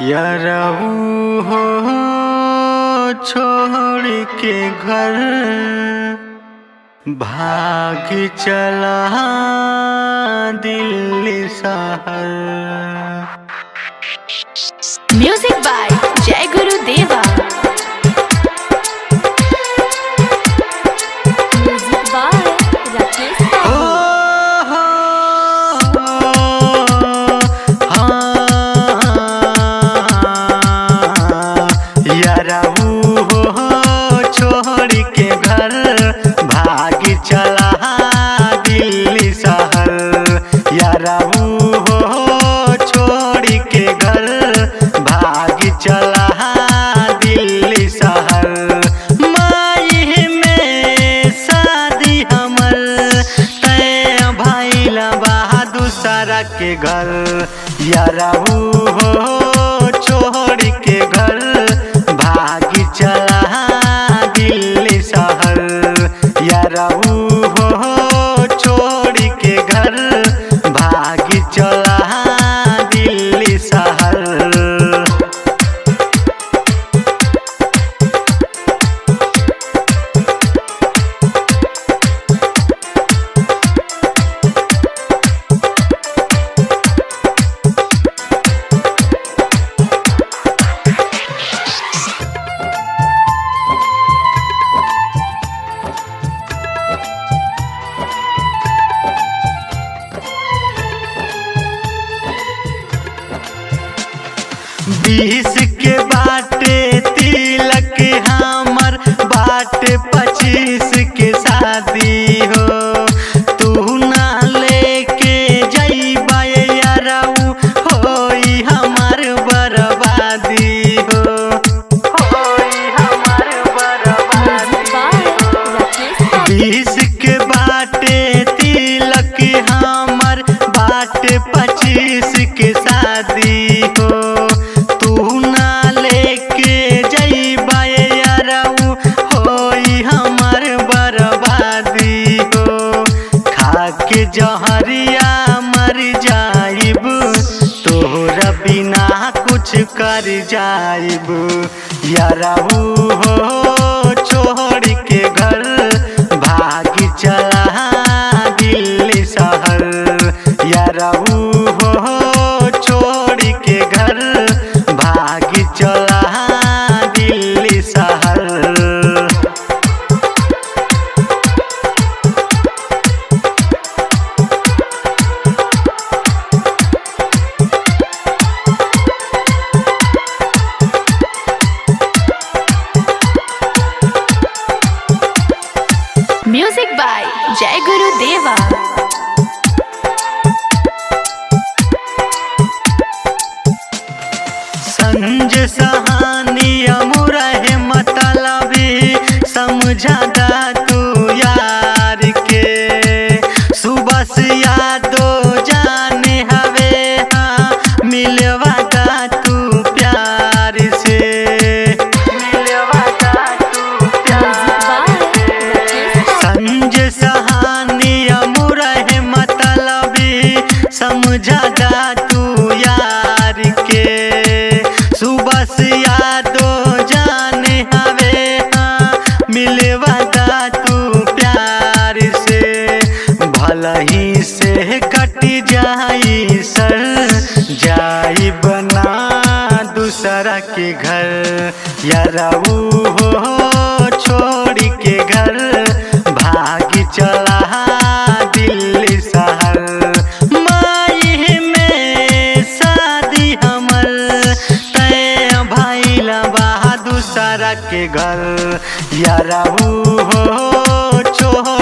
यारऊ हो छोड़ के घर भाग चला दिल्ली शहर। म्यूजिक बाय जय गुरु देवा। म्यूजिक बाय राकेश यारऊ हो छोड़ के घर भाग चला दिल्ली शहर। यारऊ हो छोड़ के घर भाग चला दिल्ली शहर। माई में शादी हमर तय भइला बहादुर सारा के घर। यारऊ हो छोड़ के घर भाग चला दिल्ली शहर। यारऊ हो छोड़ के घर भाग चला दिल्ली शहर। बीस के बाटे तिलक हमर बाटे 25 के शादी हो। तू ना लेके जइबा यारऊ होई हमर बर्बादी हो। होई हमर बर्बादी हो। 20 के बाटे तिलक हमर बाटे 25 के शादी हो। जहरिया मर जाइब तोहरा बिना कुछ कर जाइब। यारऊ हो छोड़ के घर भाग चला दिल्ली शहर। यारऊ हो छोड़ के घर भाग चला दिल्ली शहर। म्यूजिक बाय जय गुरु देवा। संजय सहानी अमुरा है मतलबी समझा दा तू यार के। सुबह से यादो जाने हवे हाँ मिलवा दा तू प्यार से। मिलवा दा तू प्यार से। संजय सहानी अमुरा है मतलबी समझा दा तू यार के। सुबह से यादो जाने हवे हाँ मिलवा दा तू प्यार से। भला ही से कट जाई सर जाई बना दूसरा के घर। यारऊ हो छोड़ के घर भाग चला दिल्ली शहर। माई में शादी हमर तय भइला बहादुर सारा के घर। यारऊ हो छोड़